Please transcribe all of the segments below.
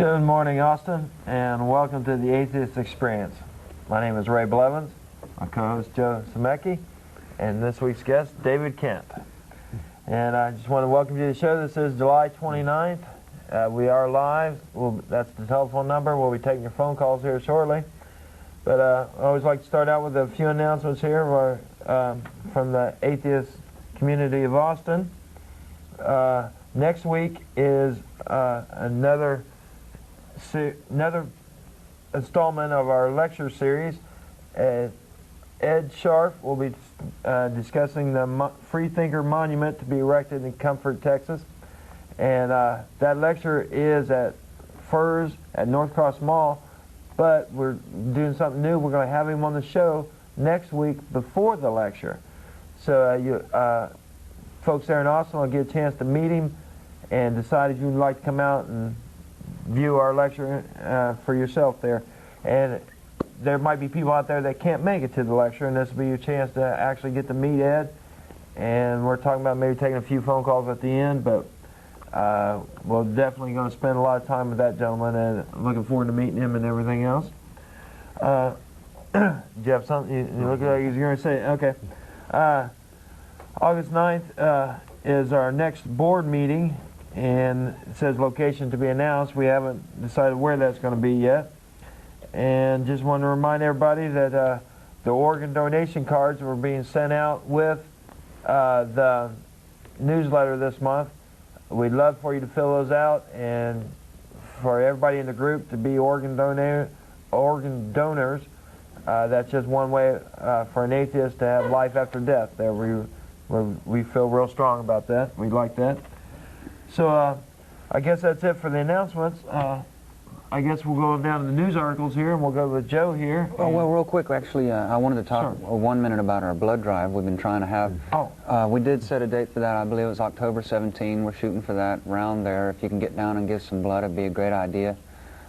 Good morning, Austin, and welcome to the Atheist Experience. My name is Ray Blevins, my co-host Joe Zamecki, and this week's guest, David Kent. And I just want to welcome you to the show. This is July 29th. We are live. That's the telephone number. We'll be taking your phone calls here shortly. But I always like to start out with a few announcements here from the atheist community of Austin. Next week is another installment of our lecture series. Ed Sharf will be discussing the Freethinker Monument to be erected in Comfort, Texas. And that lecture is at Furs at North Cross Mall, but we're doing something new. We're going to have him on the show next week before the lecture. So folks there in Austin will get a chance to meet him and decide if you'd like to come out and view our lecture for yourself there. And there might be people out there that can't make it to the lecture, and this will be your chance to actually get to meet Ed. And we're talking about maybe taking a few phone calls at the end, but we're definitely going to spend a lot of time with that gentleman, and looking forward to meeting him and everything else. Do you have something? You look like you're going to say, okay. August 9th is our next board meeting, and it says location to be announced. We haven't decided where that's going to be yet. And just want to remind everybody that the organ donation cards were being sent out with the newsletter this month. We'd love for you to fill those out, and for everybody in the group to be organ donors. That's just one way for an atheist to have life after death. There we feel real strong about that. We like that. So I guess that's it for the announcements. I guess we'll go down to the news articles here, and we'll go with Joe here. Well, real quick, actually, I wanted to talk 1 minute about our blood drive we've been trying to have. We did set a date for that. I believe it was October 17. We're shooting for that around there. If you can get down and give some blood, it'd be a great idea.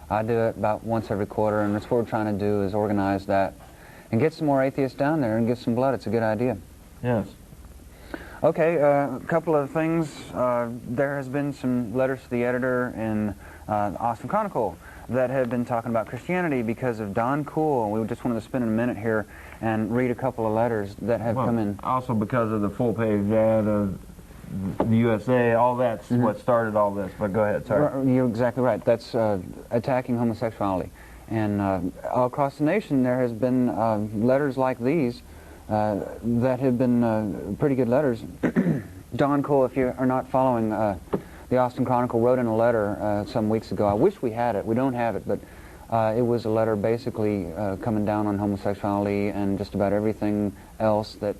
I do it about once every quarter, and that's what we're trying to do, is organize that and get some more atheists down there and give some blood. It's a good idea. Yes. Okay, a couple of things. There has been some letters to the editor in the Austin Chronicle that have been talking about Christianity because of Don Cool. We just wanted to spend a minute here and read a couple of letters that have come in. Also because of the full-page ad of the USA, all that's what started all this. But go ahead, sorry. You're exactly right. That's attacking homosexuality. And all across the nation there has been letters like these that have been pretty good letters. Don Cole, if you are not following the Austin Chronicle, wrote in a letter some weeks ago. I wish we had it. We don't have it, but it was a letter basically coming down on homosexuality and just about everything else that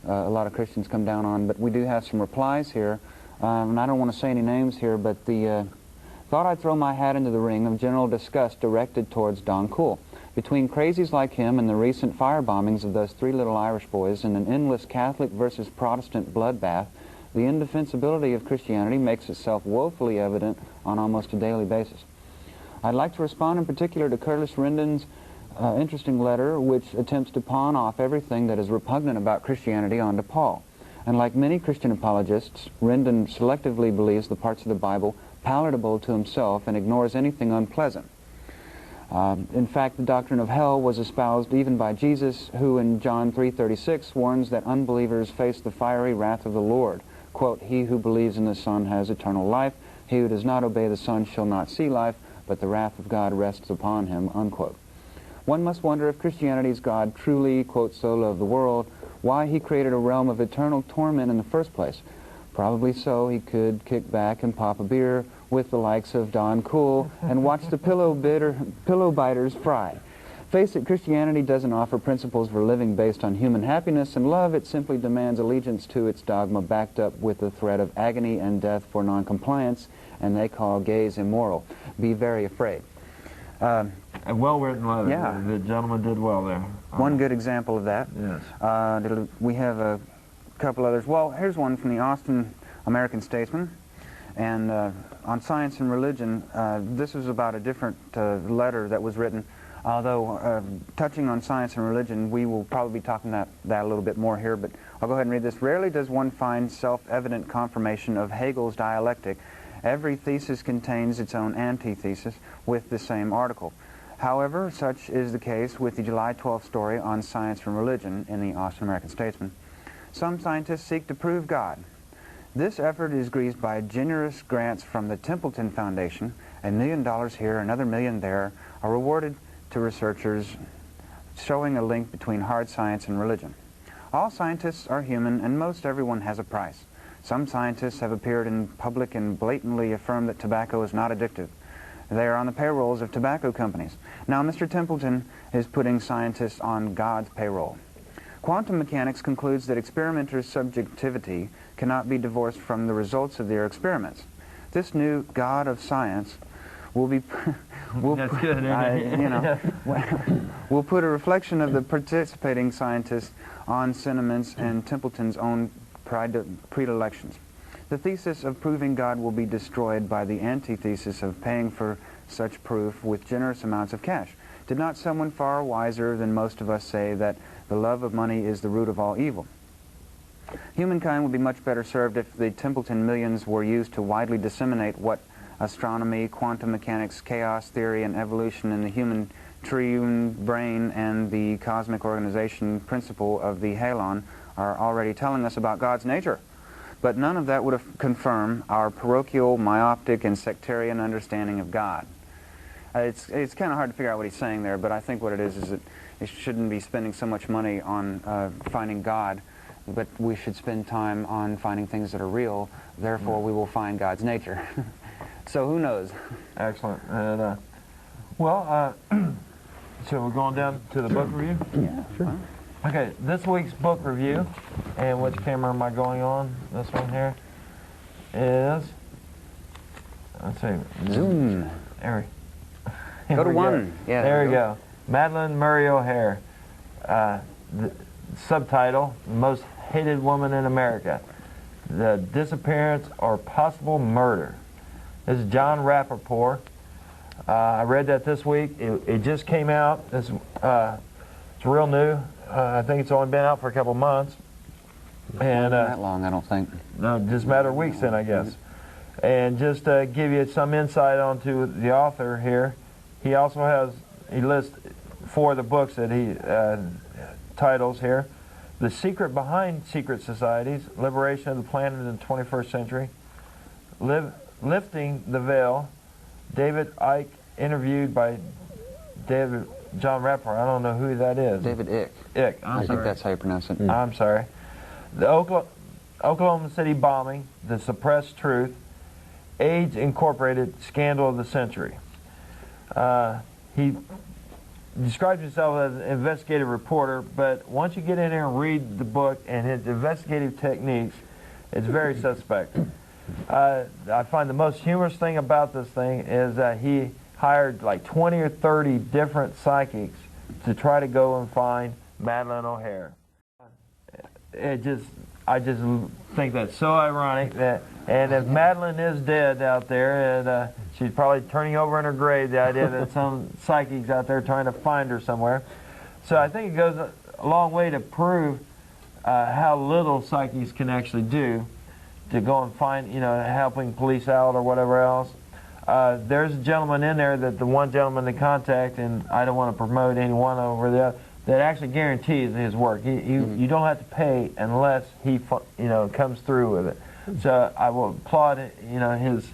a lot of Christians come down on. But we do have some replies here, and I don't want to say any names here, but thought I'd throw my hat into the ring of general disgust directed towards Don Cool. Between crazies like him and the recent fire bombings of those 3 little Irish boys and an endless Catholic versus Protestant bloodbath, the indefensibility of Christianity makes itself woefully evident on almost a daily basis. I'd like to respond in particular to Curtis Rendon's interesting letter, which attempts to pawn off everything that is repugnant about Christianity onto Paul. And like many Christian apologists, Rendon selectively believes the parts of the Bible palatable to himself and ignores anything unpleasant. In fact, the doctrine of hell was espoused even by Jesus, who in John 3:36 warns that unbelievers face the fiery wrath of the Lord. Quote, "He who believes in the Son has eternal life. He who does not obey the Son shall not see life, but the wrath of God rests upon him." Unquote. One must wonder if Christianity's God truly, quote, "so loved the world," why he created a realm of eternal torment in the first place. Probably so he could kick back and pop a beer with the likes of Don Cool and watch the pillow biters fry. Face it, Christianity doesn't offer principles for living based on human happiness and love. It simply demands allegiance to its dogma backed up with the threat of agony and death for noncompliance, and they call gays immoral. Be very afraid. A well-written letter. Yeah. The gentleman did well there. One good example of that. Yes. We have a couple others. Well, here's one from the Austin American Statesman. And on science and religion, this was about a different letter that was written. Although touching on science and religion, we will probably be talking that a little bit more here, but I'll go ahead and read this. Rarely does one find self-evident confirmation of Hegel's dialectic Every thesis contains its own antithesis with the same article. However, such is the case with the July 12th story on science and religion in the Austin American Statesman. Some scientists seek to prove God. This effort is greased by generous grants from the Templeton Foundation. $1 million here, another $1 million there, are rewarded to researchers showing a link between hard science and religion. All scientists are human, and most everyone has a price. Some scientists have appeared in public and blatantly affirmed that tobacco is not addictive. They are on the payrolls of tobacco companies. Now, Mr. Templeton is putting scientists on God's payroll. Quantum mechanics concludes that experimenters' subjectivity cannot be divorced from the results of their experiments. This new God of science will be That's good, isn't it? will put a reflection of the participating scientists on sentiments and Templeton's own predilections. The thesis of proving God will be destroyed by the antithesis of paying for such proof with generous amounts of cash. Did not someone far wiser than most of us say that the love of money is the root of all evil? Humankind would be much better served if the Templeton millions were used to widely disseminate what astronomy, quantum mechanics, chaos theory, and evolution in the human triune brain and the cosmic organization principle of the halon are already telling us about God's nature. But none of that would have confirmed our parochial, myopic, and sectarian understanding of God. It's kind of hard to figure out what he's saying there, but I think what it is that we shouldn't be spending so much money on finding God, but we should spend time on finding things that are real. Therefore, we will find God's nature. So who knows? Excellent. And, so we're going down to the book review? Yeah, sure. Okay, this week's book review, and which camera am I going on? This one here is, let's see. Zoom. There we Go to one. Yeah. There we go. Madalyn Murray O'Hare. The subtitle, Most Hated Woman in America. The Disappearance or Possible Murder. This is John Rappaport. I read that this week. It just came out. It's real new. I think it's only been out for a couple months. And not that long, I don't think. No, just a matter of weeks then, I guess. And just to give you some insight onto the author here, he also has, he lists 4 of the books that he titles here. The Secret Behind Secret Societies, Liberation of the Planet in the 21st Century, Lifting the Veil, David Icke, interviewed by John Rappaport. I don't know who that is. David Icke. Icke. I think that's how you pronounce it. I'm sorry. The Oklahoma City bombing, The Suppressed Truth, AIDS Incorporated, Scandal of the Century. He describes himself as an investigative reporter, but once you get in there and read the book and his investigative techniques, it's very suspect. I find the most humorous thing about this thing is that he hired like 20 or 30 different psychics to try to go and find Madalyn O'Hare. I just think that's so ironic that, and if Madalyn is dead out there, and she's probably turning over in her grave, the idea that some psychics out there trying to find her somewhere. So I think it goes a long way to prove how little psychics can actually do to go and find, helping police out or whatever else. There's a gentleman in there, that the one gentleman to contact, and I don't want to promote anyone over there, that actually guarantees his work. You don't have to pay unless he comes through with it. So I will applaud his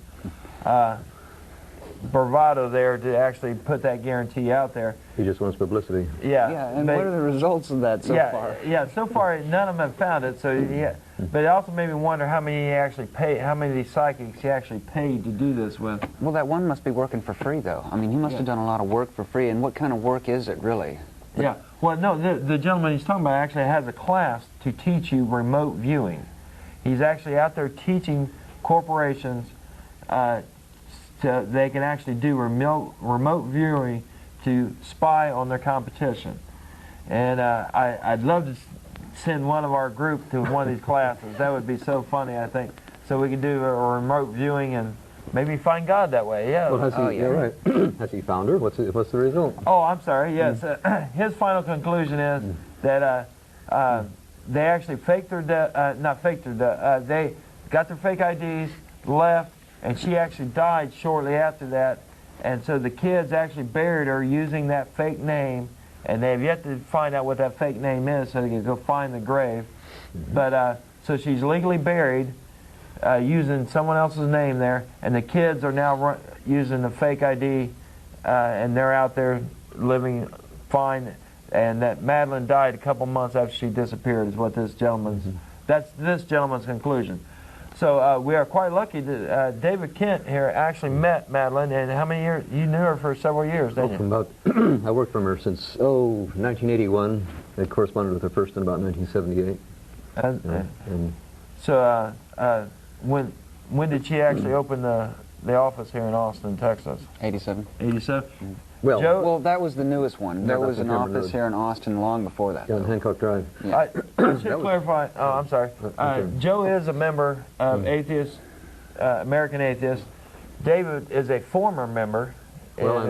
bravado there to actually put that guarantee out there. He just wants publicity. Yeah. Yeah, and what are the results of that so far? Yeah, so far none of them have found it. So yeah, but it also made me wonder how many of these psychics he actually paid to do this with. Well, that one must be working for free, though. I mean, he must have done a lot of work for free. And what kind of work is it, really? Yeah. Well, no, the gentleman he's talking about actually has a class to teach you remote viewing. He's actually out there teaching corporations they can actually do remote viewing to spy on their competition. And I'd love to send one of our group to one of these classes. That would be so funny, I think. So we could do a remote viewing and maybe find God that way. Yeah. Well, has he, yeah, right. Has he found her? What's the result? Oh, I'm sorry. Yes. His final conclusion is that they actually faked their death. Not faked their death. They got their fake IDs, left, and she actually died shortly after that. And so the kids actually buried her using that fake name, and they have yet to find out what that fake name is, so they can go find the grave. But so she's legally buried using someone else's name there, and the kids are now using the fake ID, and they're out there living fine. And that Madalyn died a couple months after she disappeared, is what this gentleman's. That's this gentleman's conclusion. So we are quite lucky that David Kent here actually met Madalyn, and how many years? You knew her for several years, didn't you? From about, I worked from her since 1981. I corresponded with her first in about 1978. And so when did she actually open the office here in Austin, Texas? 87. 87. Well, that was the newest one. There was an office Road. here in Austin long before that. Yeah, on Hancock Drive. I should clarify. Oh, I'm sorry. Joe is a member of Atheist, American Atheist. David is a former member. Well,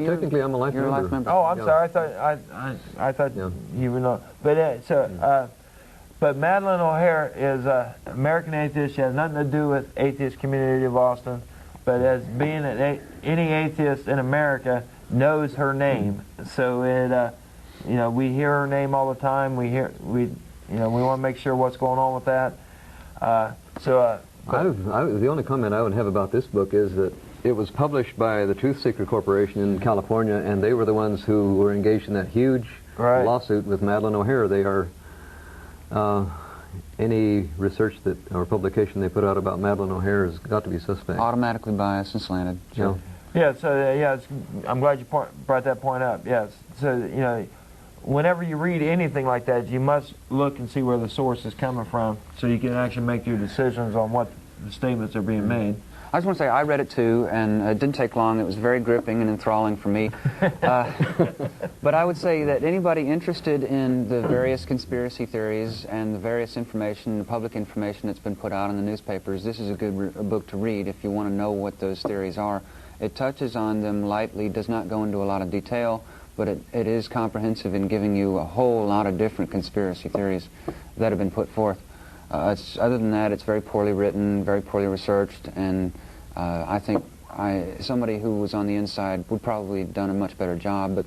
technically I'm a life member. Oh, I'm sorry. I thought you were not. But but Madalyn O'Hare is American Atheist. She has nothing to do with Atheist Community of Austin, but as being any atheist in America knows her name. So it, we hear her name all the time. We want to make sure what's going on with that. The only comment I would have about this book is that it was published by the Truth Seeker Corporation in California, and they were the ones who were engaged in that huge lawsuit with Madalyn O'Hare. They are any research or publication they put out about Madalyn O'Hare has got to be suspect. Automatically biased and slanted. Sure. Yeah, so I'm glad you brought that point up. Yes, so whenever you read anything like that, you must look and see where the source is coming from, so you can actually make your decisions on what the statements are being made. I just want to say I read it too, and it didn't take long. It was very gripping and enthralling for me. But I would say that anybody interested in the various conspiracy theories and the various information, the public information that's been put out in the newspapers, this is a good book to read if you want to know what those theories are. It touches on them lightly, does not go into a lot of detail, but it is comprehensive in giving you a whole lot of different conspiracy theories that have been put forth. Other than that, it's very poorly written, very poorly researched, and I think somebody who was on the inside would probably have done a much better job, but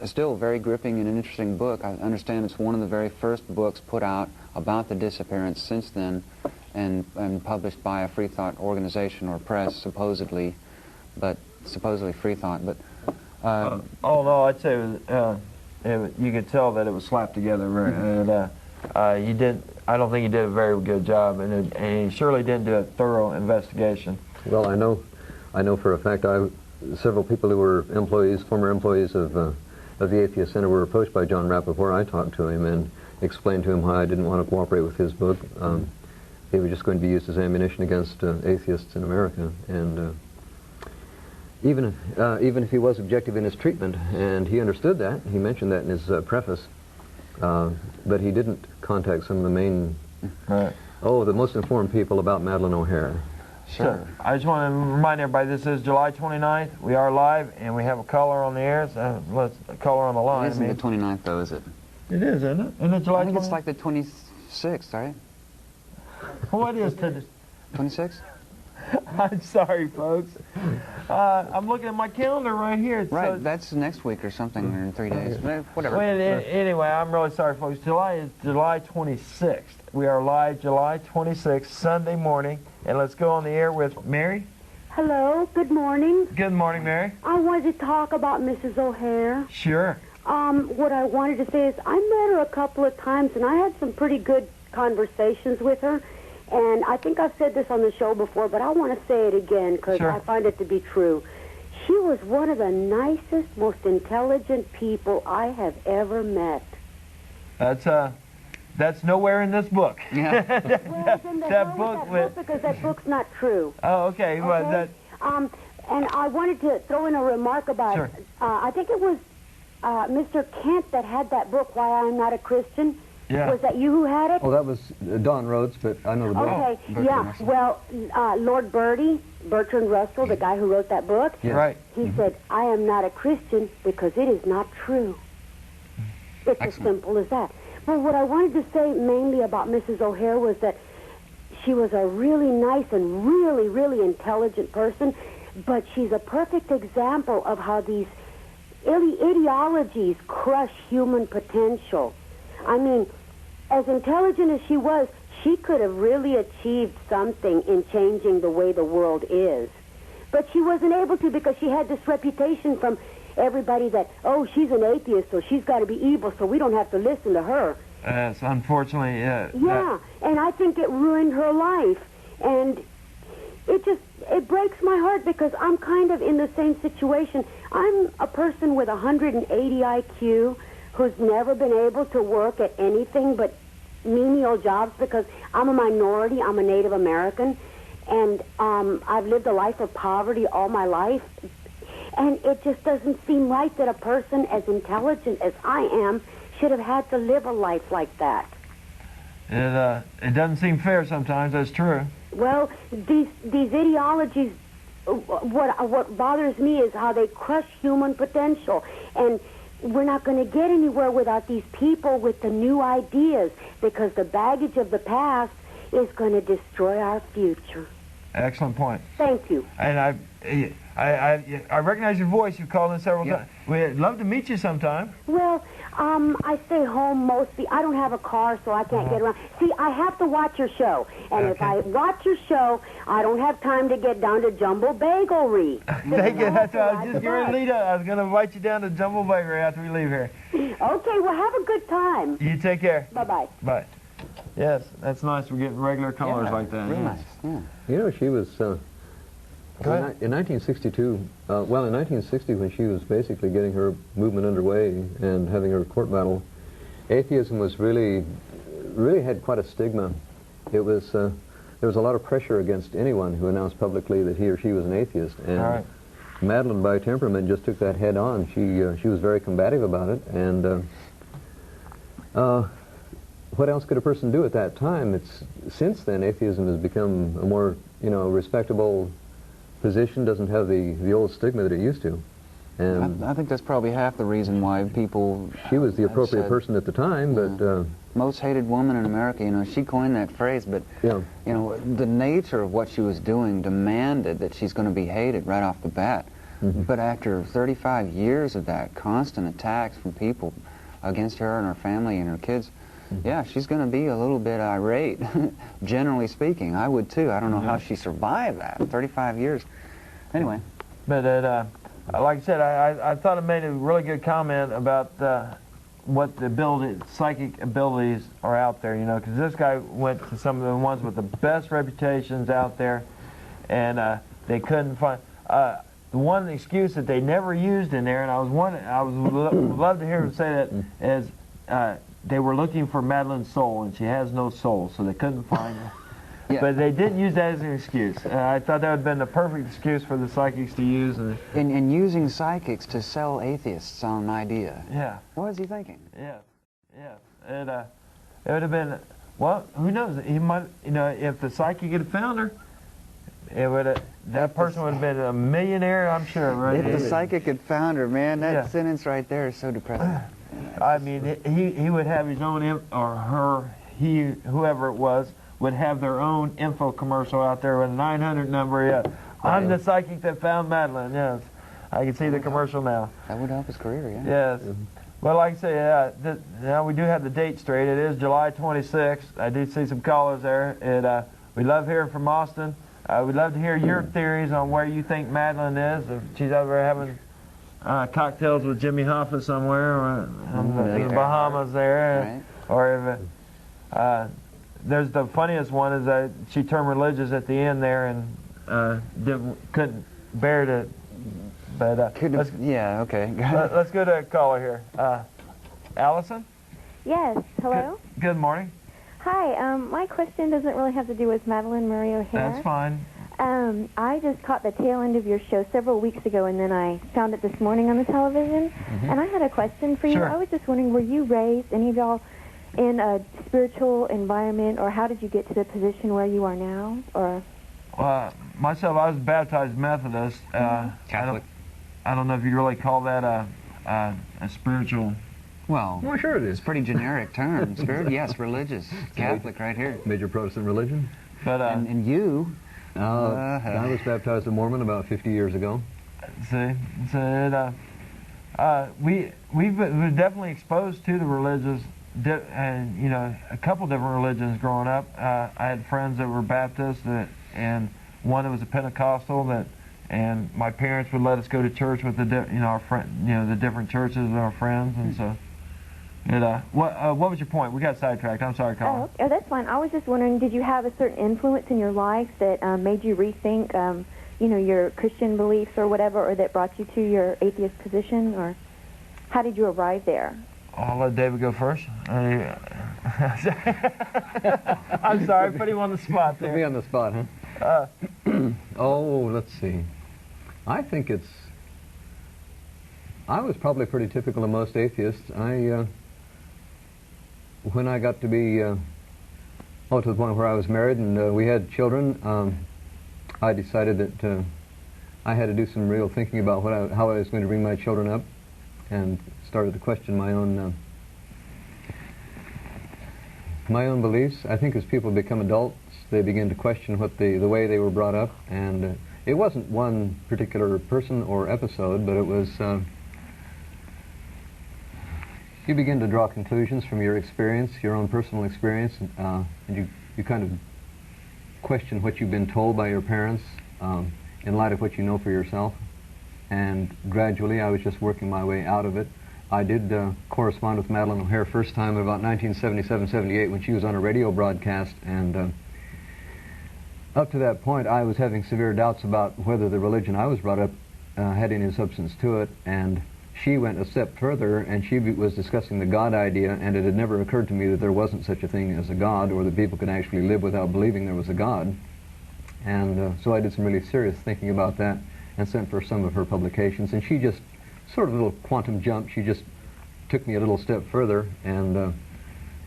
still a very gripping and an interesting book. I understand it's one of the very first books put out about the disappearance since then, and published by a free thought organization or press, supposedly free thought. But all in all, I'd say you could tell that it was slapped together, and I don't think he did a very good job, and he surely didn't do a thorough investigation. Well, I know for a fact several people who were former employees of the Atheist Center were approached by John Rappaport. I talked to him and explained to him how I didn't want to cooperate with his book. It was just going to be used as ammunition against atheists in America, and even if he was objective in his treatment, and he understood that, he mentioned that in his preface, but he didn't contact some of the main, the most informed people about Madalyn O'Hare. Sure. I just want to remind everybody, this is July 29th. We are live, and we have a caller on the air. So let's caller on the line. It isn't the 29th, though, is it? It is, isn't it? Isn't it July 29th? I think it's like the 26th, right? What is today? 26th? I'm sorry, folks. I'm looking at my calendar right here. Right, so that's next week or something, or in 3 days. Whatever. Well, anyway, I'm really sorry, folks. July is July 26th. We are live July 26th, Sunday morning. And let's go on the air with Mary. Hello, good morning. Good morning, Mary. I wanted to talk about Mrs. O'Hare. Sure. What I wanted to say is I met her a couple of times, and I had some pretty good conversations with her. And I think I've said this on the show before, but I want to say it again because I find it to be true. She was one of the nicest, most intelligent people I have ever met. That's nowhere in this book. Yeah. Well, then that book because that book's not true. Oh, okay. Well, that. And I wanted to throw in a remark about. I think it was Mr. Kent that had that book, Why I'm Not a Christian. Yeah. Was that you who had it? Oh, that was Don Rhodes, but I know the book. Okay, yeah. Well, Lord Bertrand Russell, the guy who wrote that book, right. He said, I am not a Christian because it is not true. It's as simple as that. Well, what I wanted to say mainly about Mrs. O'Hare was that she was a really nice and really, really intelligent person, but she's a perfect example of how these ideologies crush human potential. I mean, as intelligent as she was, she could have really achieved something in changing the way the world is. But she wasn't able to because she had this reputation from everybody that, oh, she's an atheist, so she's got to be evil, so we don't have to listen to her. Yes, unfortunately, yeah. Yeah, and I think it ruined her life. And it breaks my heart because I'm kind of in the same situation. I'm a person with 180 IQ who's never been able to work at anything but menial jobs because I'm a minority. I'm a Native American, and I've lived a life of poverty all my life. And it just doesn't seem right that a person as intelligent as I am should have had to live a life like that. It doesn't seem fair sometimes, that's true. Well, these ideologies, what bothers me is how they crush human potential. And we're not going to get anywhere without these people with the new ideas, because the baggage of the past is going to destroy our future. Excellent point. Thank you. And I recognize your voice. You've called in several times. We'd love to meet you sometime. Well, I stay home mostly. I don't have a car, so I can't get around. See, I have to watch your show. And if I watch your show, I don't have time to get down to Jumbo Bagelry. Thank you. That's what I was just getting to lead up. I was going to invite you down to Jumbo Bakery after we leave here. Okay, well, have a good time. You take care. Bye-bye. Bye. Yes, that's nice. We're getting regular callers like that. Real Yes. nice. Yeah. You know, she was... Go ahead. In 1962, well, in 1960, when she was basically getting her movement underway and having her court battle, atheism was really had quite a stigma. It was there was a lot of pressure against anyone who announced publicly that he or she was an atheist. And All right. Madalyn, by temperament, just took that head on. She was very combative about it, and what else could a person do at that time? Since then, atheism has become a more respectable position, doesn't have the old stigma that it used to. And I think that's probably half the reason why people... She was the appropriate person at the time, but... most hated woman in America, she coined that phrase, but, the nature of what she was doing demanded that she's going to be hated right off the bat. Mm-hmm. But after 35 years of that, constant attacks from people against her and her family and her kids, yeah, she's going to be a little bit irate, generally speaking. I would too. I don't know how she survived that, 35 years. Anyway. But like I said, I thought it made a really good comment about what the psychic abilities are out there, because this guy went to some of the ones with the best reputations out there, and they couldn't find... the one excuse that they never used in there, and I would love to hear him say that, is... they were looking for Madalyn's soul, and she has no soul, so they couldn't find her. Yeah. But they didn't use that as an excuse. I thought that would have been the perfect excuse for the psychics to use. And using psychics to sell atheists on an idea. Yeah. What was he thinking? Yeah. Yeah. It would have been, well, who knows? He might, if the psychic had found her, that person would have been a millionaire, I'm sure, right? If the psychic had found her, man, that sentence right there is so depressing. I mean, he would have his own, or her, whoever it was, would have their own info commercial out there with a 900 number. Yeah, I'm the psychic that found Madalyn. Yes, I can see the commercial now. That would help his career, yeah. Yes. Well, like I say, now we do have the date straight. It is July 26th. I do see some callers there. We love hearing from Austin. We'd love to hear your theories on where you think Madalyn is. If she's out there having cocktails with Jimmy Hoffa somewhere, or in the Bahamas there, right. Or if there's the funniest one is that she turned religious at the end there and couldn't bear to. But yeah, okay. Let's go to a caller here. Alison? Yes, hello? Good morning. Hi, my question doesn't really have to do with Madalyn Murray O'Hare. That's fine. I just caught the tail end of your show several weeks ago, and then I found it this morning on the television. Mm-hmm. And I had a question for you. Sure. I was just wondering, were you raised, any of y'all, in a spiritual environment, or how did you get to the position where you are now? Or myself, I was baptized Methodist. Catholic. I don't know if you really call that a spiritual... Well, sure it is. It's a pretty generic term. Spirit, yes, religious. Catholic right here. Major Protestant religion? But and you? I was baptized a Mormon about 50 years ago. See, so we've been definitely exposed to the religious, and you know, a couple different religions growing up. I had friends that were Baptist, and one that was a Pentecostal. And my parents would let us go to church with the different churches of our friends, and so. What was your point? We got sidetracked. I'm sorry, Colin. Oh, that's fine. I was just wondering, did you have a certain influence in your life that made you rethink, your Christian beliefs or whatever, or that brought you to your atheist position, or how did you arrive there? I'll let David go first. I'm sorry, put him on the spot there. Put me on the spot, huh? Oh, let's see. I think I was probably pretty typical of most atheists. When I got to be, to the point where I was married and we had children, I decided that I had to do some real thinking about how I was going to bring my children up, and started to question my own beliefs. I think as people become adults, they begin to question the way they were brought up, and it wasn't one particular person or episode, but it was. You begin to draw conclusions from your experience, your own personal experience, and you kind of question what you've been told by your parents in light of what you know for yourself. And gradually, I was just working my way out of it. I did correspond with Madalyn O'Hare first time in about 1977-78 when she was on a radio broadcast, and up to that point, I was having severe doubts about whether the religion I was brought up had any substance to it, and she went a step further, and she was discussing the God idea, and it had never occurred to me that there wasn't such a thing as a God, or that people could actually live without believing there was a God. And so I did some really serious thinking about that, and sent for some of her publications, and she just, sort of a little quantum jump, she just took me a little step further, and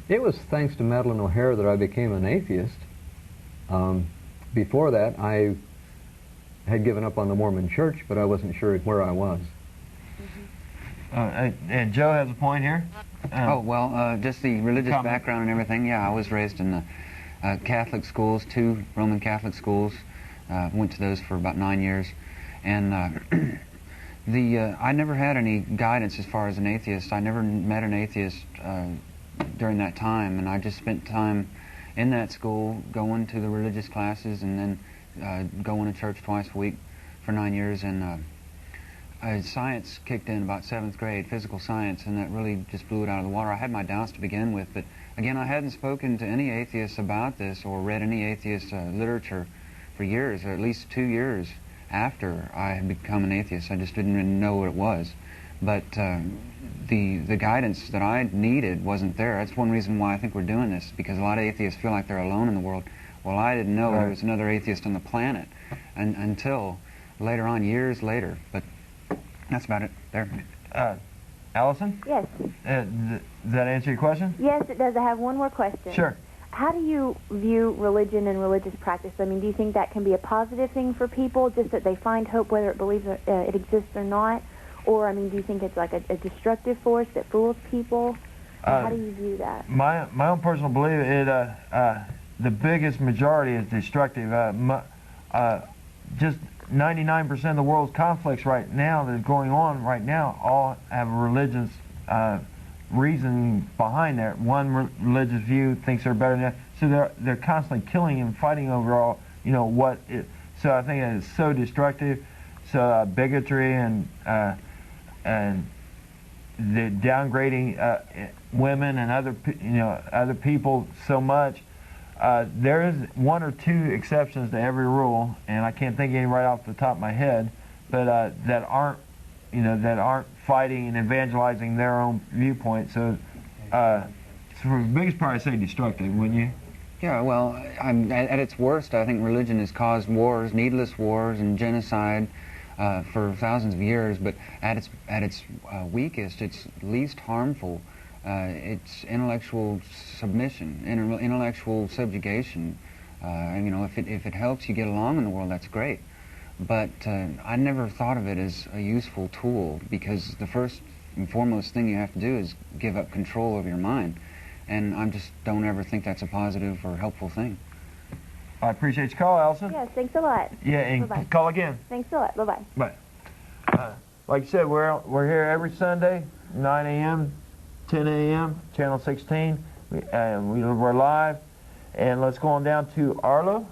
it was thanks to Madalyn O'Hare that I became an atheist. Before that, I had given up on the Mormon Church, but I wasn't sure where I was. And Joe has a point here. Just the religious background and everything. Yeah, I was raised in Catholic schools, 2 Roman Catholic schools. Went to those for about 9 years, and I never had any guidance as far as an atheist. I never met an atheist during that time, and I just spent time in that school, going to the religious classes, and then going to church twice a week for 9 years, and. Science kicked in about 7th grade, physical science, and that really just blew it out of the water. I had my doubts to begin with, but again, I hadn't spoken to any atheists about this or read any atheist literature for years, or at least 2 years after I had become an atheist. I just didn't really know what it was. But the guidance that I needed wasn't there. That's one reason why I think we're doing this, because a lot of atheists feel like they're alone in the world. Well, I didn't know there was another atheist on the planet until later on, years later. But that's about it. There. Alison? Yes. Does that answer your question? Yes, it does. I have one more question. Sure. How do you view religion and religious practice? I mean, do you think that can be a positive thing for people, just that they find hope whether it believes it exists or not? Or, I mean, do you think it's like a destructive force that fools people? How do you view that? My own personal belief is the biggest majority is destructive. Just 99% of the world's conflicts right now that are going on right now all have a religious reason behind that. One religious view thinks they're better than that, so they're constantly killing and fighting over all, what it. So I think it is so destructive. So bigotry and the downgrading women and other people so much. There is 1 or 2 exceptions to every rule, and I can't think of any right off the top of my head, but that aren't fighting and evangelizing their own viewpoint. So, for the biggest part, I'd say destructive, wouldn't you? Yeah, well, at its worst, I think religion has caused wars, needless wars, and genocide for thousands of years. But at its weakest, it's least harmful. It's intellectual submission, intellectual subjugation. If it helps you get along in the world, that's great. But I never thought of it as a useful tool, because the first and foremost thing you have to do is give up control of your mind. And I just don't ever think that's a positive or helpful thing. I appreciate your call, Alison. Yes, thanks a lot. Yeah, and Bye-bye. call again. Thanks a lot. Bye-bye. Bye. Like I said, we're here every Sunday, 9 a.m., 10 a.m., Channel 16. We're live. And let's go on down to Arlo.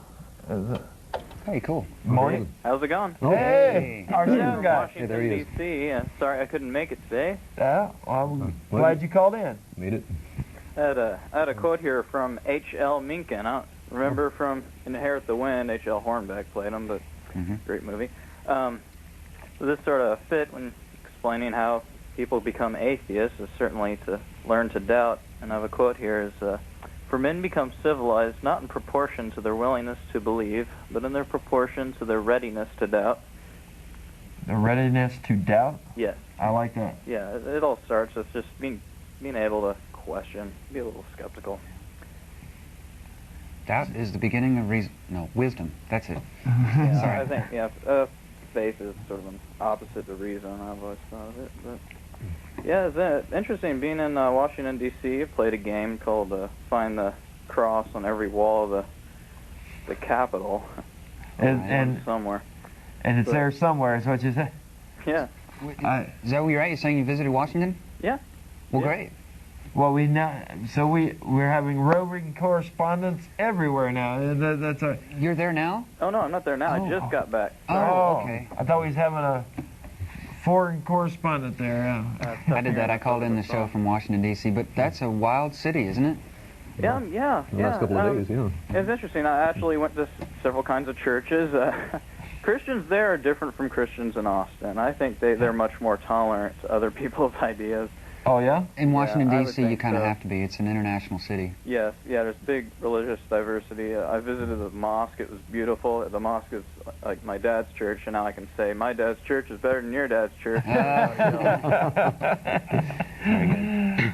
Hey, cool. Morning. How's it going? Oh, hey, our sound guy. Washington, there he is. D.C. Sorry I couldn't make it today. Yeah, well, I'm glad you called in. Made it. I had a quote here from H.L. Mencken. I don't remember from Inherit the Wind. H.L. Hornbeck played him, but great movie. This sort of fit when explaining how people become atheists is certainly to learn to doubt. And I have a quote here is, for men become civilized not in proportion to their willingness to believe, but in their proportion to their readiness to doubt. The readiness to doubt? Yes. I like that. Yeah, it all starts with just being able to question, be a little skeptical. Doubt is the beginning of reason. No, wisdom. That's it. Yeah, Sorry. I think, faith is sort of an opposite to reason. I've always thought of it. But yeah, it's interesting being in Washington, D.C. I played a game called Find the Cross on Every Wall of the Capitol. And somewhere. And it's there somewhere, is what you say? Yeah. Is that where you're at? You're saying you visited Washington? Yeah. Well, Yeah. great. Well, we're having roving correspondence everywhere now. That's a. You're there now? Oh, no, I'm not there now. Oh. I just got back. Oh, okay. I thought we was having a foreign correspondent there. I did that. I called in the show from Washington, D.C., but that's a wild city, isn't it? Yeah. The last couple of days, yeah. It's interesting. I actually went to several kinds of churches. Christians there are different from Christians in Austin. I think they're much more tolerant to other people's ideas. Oh, yeah? In Washington, I would D.C., you think kind of so. have to be. It's an international city. Yes, there's big religious diversity. I visited the mosque. It was beautiful. The mosque is like my dad's church, and now I can say my dad's church is better than your dad's church. Very good.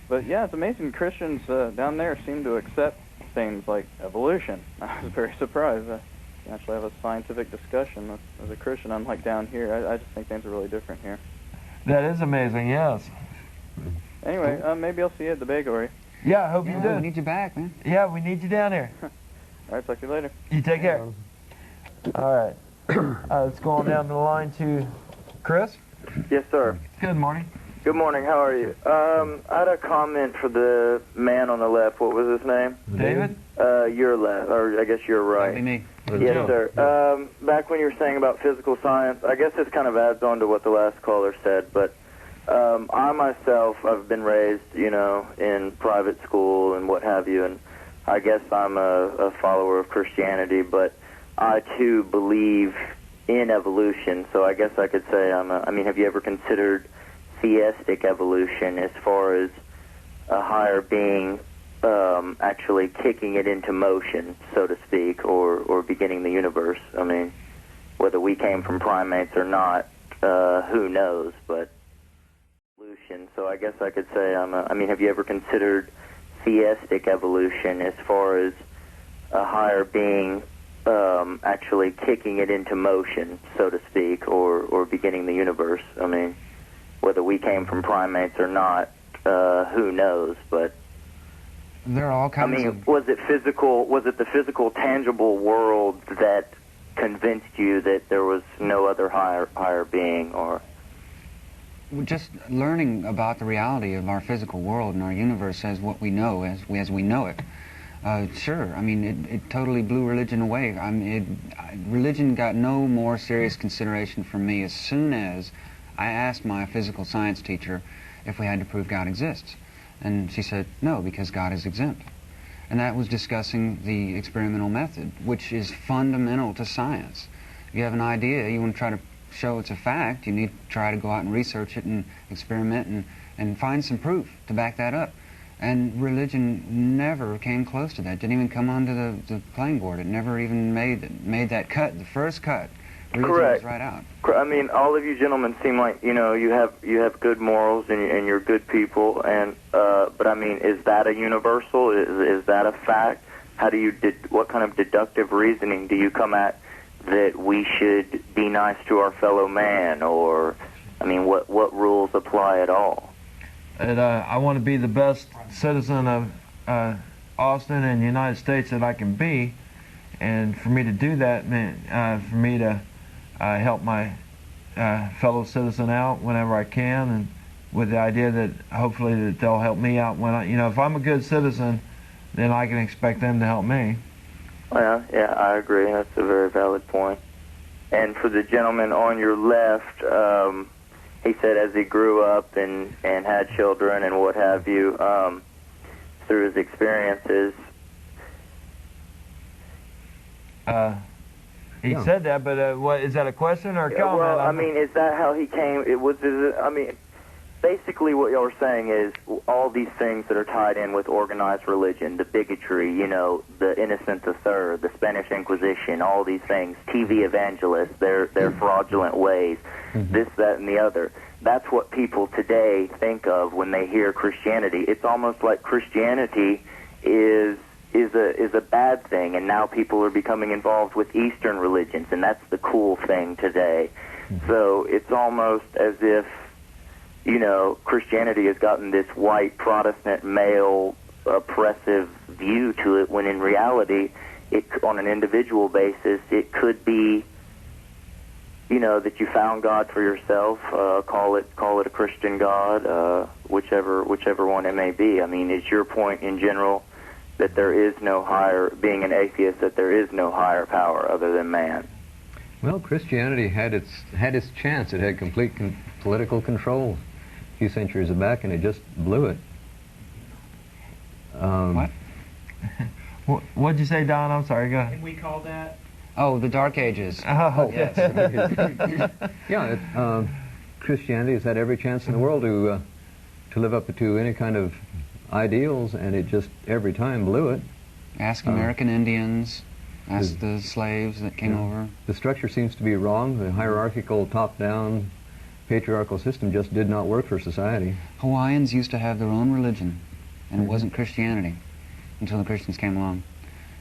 But yeah, it's amazing. Christians down there seem to accept things like evolution. I was very surprised. I can actually have a scientific discussion as a Christian, unlike down here. I just think things are really different here. That is amazing, yes. Anyway, maybe I'll see you at the Bakery. Yeah, I hope you We do. need you back, man. Yeah, we need you down here. All right, talk to you later. You take care. All right. Let's go on down the line to Chris. Yes, sir. Good morning. Good morning. How are you? I had a comment for the man on the left. What was his name? David? Your left, or I guess you're That'd be right. me. Yes, sir. Back when you were saying about physical science, I guess this kind of adds on to what the last caller said, but I myself, I've been raised, in private school and what have you, and I guess I'm a follower of Christianity, but I too believe in evolution, so I guess I could say have you ever considered theistic evolution as far as a higher being actually kicking it into motion, so to speak, or beginning the universe? I mean, whether we came from primates or not, who knows, but evolution. So I guess I could say, have you ever considered theistic evolution as far as a higher being actually kicking it into motion, so to speak, or beginning the universe? I mean, whether we came from primates or not, who knows, but There are all kinds of... was it the physical, tangible world that convinced you that there was no other higher being, or... Just learning about the reality of our physical world and our universe as what we know, as we know it. Sure, it totally blew religion away. Religion got no more serious consideration from me as soon as I asked my physical science teacher if we had to prove God exists. And she said, no, because God is exempt. And that was discussing the experimental method, which is fundamental to science. If you have an idea, you want to try to show it's a fact, you need to try to go out and research it and experiment and find some proof to back that up. And religion never came close to that. Didn't even come onto the playing board. It never even made that cut, the first cut. Religion Correct. was right out. All of you gentlemen seem like you have good morals and you're good people. And but is that a universal? Is that a fact? What kind of deductive reasoning do you come at that we should be nice to our fellow man, or what rules apply at all? And I want to be the best citizen of Austin and the United States that I can be, and for me to do that meant for me to help my fellow citizen out whenever I can, and with the idea that hopefully that they'll help me out when if I'm a good citizen, then I can expect them to help me. Well, yeah, I agree. That's a very valid point. And for the gentleman on your left, he said as he grew up and had children and what have you, through his experiences. He said that, but what is that a question or a comment? Well, I mean, is that how he came? I mean, basically what y'all are saying is all these things that are tied in with organized religion, the bigotry, the Innocent III, the Spanish Inquisition, all these things, TV evangelists, their fraudulent ways, this, that, and the other. That's what people today think of when they hear Christianity. It's almost like Christianity is a bad thing, and now people are becoming involved with Eastern religions, and that's the cool thing today. So it's almost as if, Christianity has gotten this white Protestant male oppressive view to it, when in reality, on an individual basis, it could be, that you found God for yourself. Call it a Christian God, whichever one it may be. I mean, is your point in general that there is no higher, being an atheist, that there is no higher power other than man? Well, Christianity had its chance. It had complete political control a few centuries back, and it just blew it. What? What'd you say, Don? I'm sorry. Go ahead. Can we call that? Oh, the Dark Ages. Oh, yes. Yeah, Christianity has had every chance in the world to live up to any kind of ideals, and it just every time blew it. Ask American Indians, ask the slaves that came over. The structure seems to be wrong. The hierarchical, top-down, patriarchal system just did not work for society. Hawaiians used to have their own religion, and it wasn't Christianity until the Christians came along.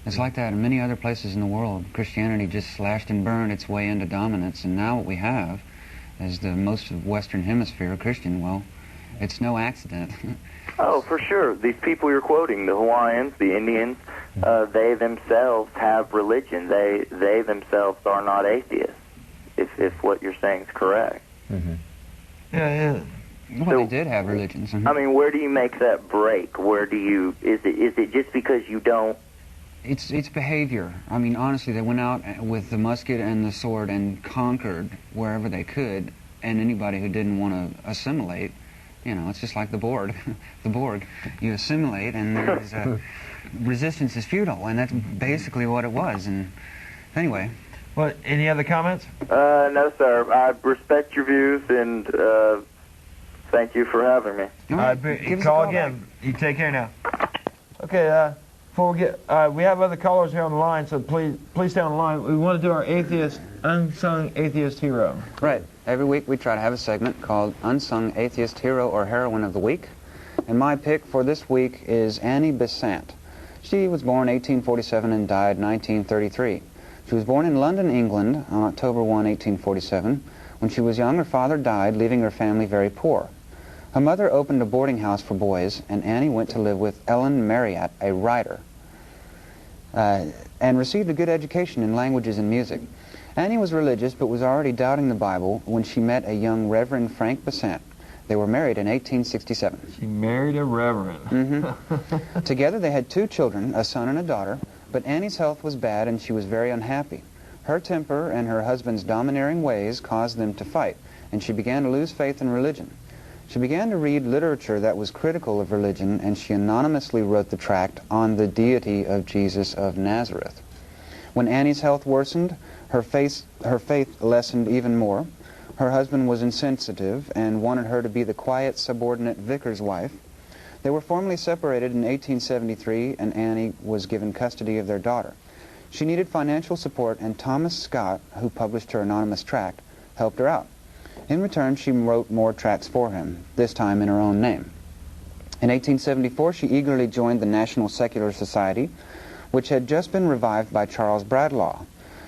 It's like that in many other places in the world. Christianity just slashed and burned its way into dominance, and now what we have is the most of Western Hemisphere Christian. Well, it's no accident. Oh, for sure. These people you're quoting, the Hawaiians, the Indians, they themselves have religion. They themselves are not atheists, if what you're saying is correct. Yeah. Well, So, they did have religions. I mean, where do you make that break? Where do you, is it just because you don't? It's behavior. I mean, honestly, they went out with the musket and the sword and conquered wherever they could, and anybody who didn't want to assimilate, it's just like the Borg. The Borg. You assimilate, and there's resistance is futile, and that's basically what it was. And anyway. Well, any other comments? No, sir. I respect your views, and thank you for having me. Call again. You take care now. Okay, before we get, we have other callers here on the line, so please stay on the line. We want to do our unsung atheist hero. Right. Every week we try to have a segment called Unsung Atheist Hero or Heroine of the Week. And my pick for this week is Annie Besant. She was born 1847 and died 1933. She was born in London, England on October 1, 1847. When she was young, her father died, leaving her family very poor. Her mother opened a boarding house for boys, and Annie went to live with Ellen Marriott, a writer, and received a good education in languages and music. Annie was religious, but was already doubting the Bible when she met a young Reverend Frank Besant. They were married in 1867. She married a reverend. Together they had 2 children, a son and a daughter, but Annie's health was bad and she was very unhappy. Her temper and her husband's domineering ways caused them to fight, and she began to lose faith in religion. She began to read literature that was critical of religion, and she anonymously wrote the tract On the Deity of Jesus of Nazareth. When Annie's health worsened, her faith lessened even more. Her husband was insensitive and wanted her to be the quiet, subordinate vicar's wife. They were formally separated in 1873, and Annie was given custody of their daughter. She needed financial support, and Thomas Scott, who published her anonymous tract, helped her out. In return, she wrote more tracts for him, this time in her own name. In 1874, she eagerly joined the National Secular Society, which had just been revived by Charles Bradlaugh.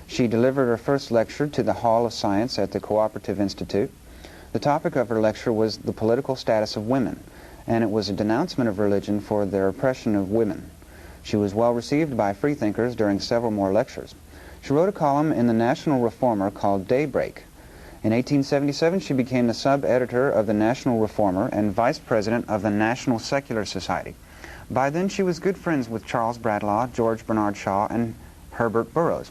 She delivered her first lecture to the Hall of Science at the Cooperative Institute. The topic of her lecture was the political status of women, and it was a denouncement of religion for their oppression of women. She was well received by freethinkers during several more lectures. She wrote a column in the National Reformer called Daybreak. In 1877, she became the sub-editor of the National Reformer and vice president of the National Secular Society. By then, she was good friends with Charles Bradlaugh, George Bernard Shaw, and Herbert Burroughs.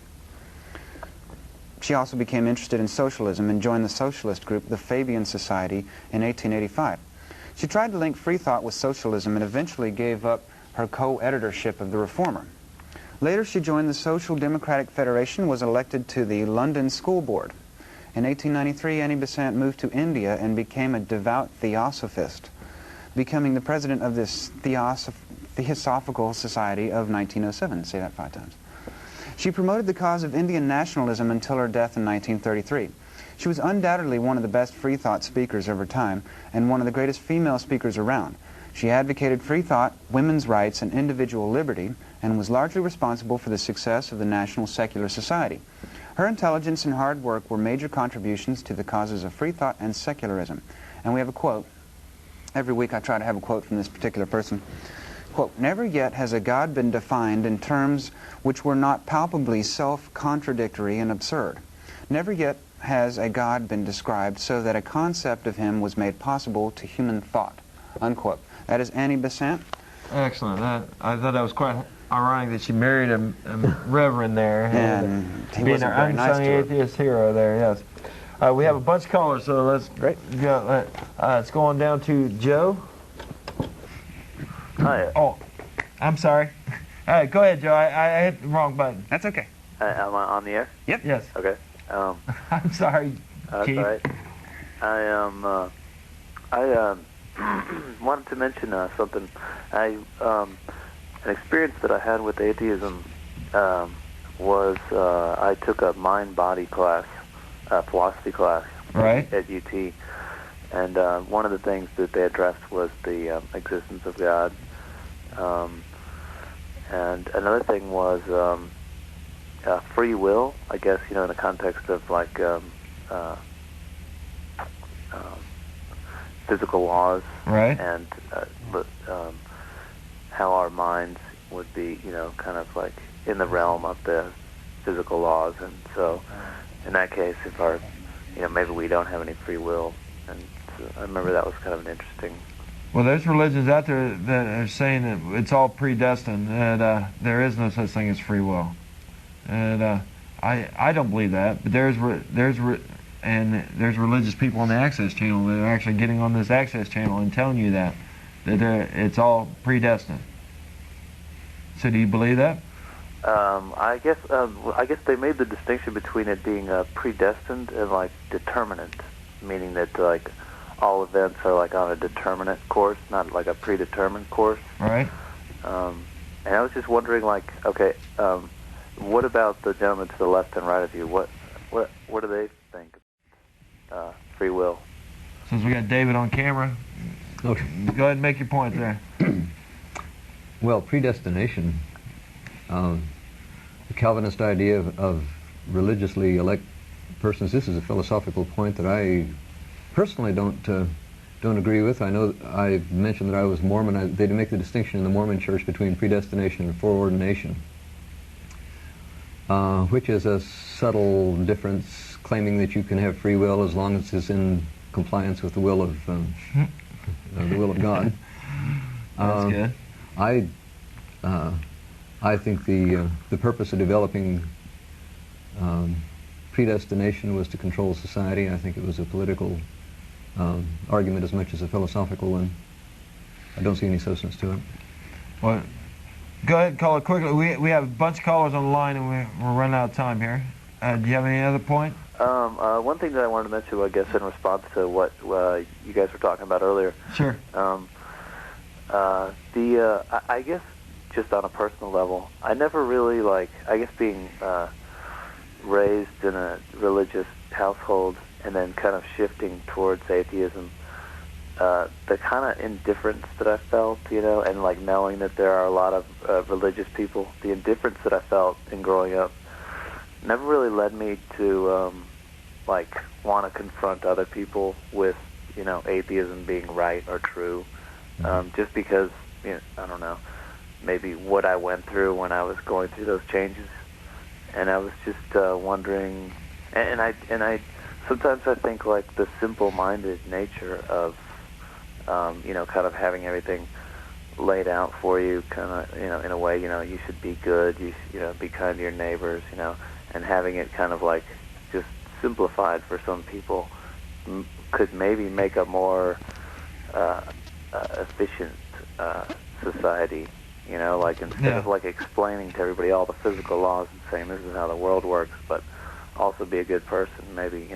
She also became interested in socialism and joined the socialist group, the Fabian Society, in 1885. She tried to link free thought with socialism and eventually gave up her co-editorship of the Reformer. Later, she joined the Social Democratic Federation, was elected to the London School Board. In 1893, Annie Besant moved to India and became a devout theosophist, becoming the president of this Theosophical Society of 1907. Say that 5 times. She promoted the cause of Indian nationalism until her death in 1933. She was undoubtedly one of the best free thought speakers of her time and one of the greatest female speakers around. She advocated free thought, women's rights, and individual liberty, and was largely responsible for the success of the National Secular Society. Her intelligence and hard work were major contributions to the causes of free thought and secularism. And we have a quote. Every week I try to have a quote from this particular person. Quote, "Never yet has a God been defined in terms which were not palpably self-contradictory and absurd. Never yet has a God been described so that a concept of him was made possible to human thought." Unquote. That is Annie Besant. Excellent. I thought that was quite ironic that she married a reverend there. And he being wasn't our very nice unsung to her. atheist hero there, yes. We have a bunch of callers, so let's go. It's going down to Joe. Hi. Oh, I'm sorry. Go ahead, Joe. I hit the wrong button. That's okay. Am I on the air? Yep. Yes. Okay. I'm sorry, That's Keith. all right. I wanted to mention something. An experience that I had with atheism was I took a mind-body class, philosophy class, Right. at UT, and one of the things that they addressed was the existence of God, and another thing was free will. I guess in the context of like physical laws, Right. and how our minds would be, kind of like in the realm of the physical laws, and so in that case, if our, maybe we don't have any free will, and so I remember that was kind of an interesting. Well, there's religions out there that are saying that it's all predestined, and there is no such thing as free will. And I don't believe that, but there's religious people on the Access Channel that are actually getting on this Access Channel and telling you that it's all predestined. So do you believe that? I guess they made the distinction between it being predestined and like determinate, meaning that like all events are like on a determinate course, not like a predetermined course. Right. And I was just wondering, like, okay, what about the gentleman to the left and right of you? What do they think? Free will. Since we got David on camera, Okay. go ahead and make your point there. Well, predestination, the Calvinist idea of religiously elect persons, this is a philosophical point that I personally don't agree with. I know I mentioned that I was Mormon. They make the distinction in the Mormon Church between predestination and foreordination, which is a subtle difference, claiming that you can have free will as long as it's in compliance with the will of God. That's good. I think the purpose of developing predestination was to control society. I think it was a political argument as much as a philosophical one. I don't see any substance to it. Well, go ahead and call it quickly. We have a bunch of callers on the line, and we're running out of time here. Do you have any other point? One thing that I wanted to mention, I guess, in response to what you guys were talking about earlier. Sure. I guess just on a personal level, I never really being raised in a religious household and then kind of shifting towards atheism, the kind of indifference that I felt, and like knowing that there are a lot of religious people, the indifference that I felt in growing up never really led me to want to confront other people with atheism being right or true, just because I don't know. maybe what I went through when I was going through those changes. And I was just wondering, and I sometimes I think like the simple-minded nature of, kind of having everything laid out for you, kind of, in a way, you should be good, be kind to your neighbors, and having it kind of like just simplified for some people could maybe make a more efficient society. Like instead of like explaining to everybody all the physical laws and saying this is how the world works, but also be a good person. Maybe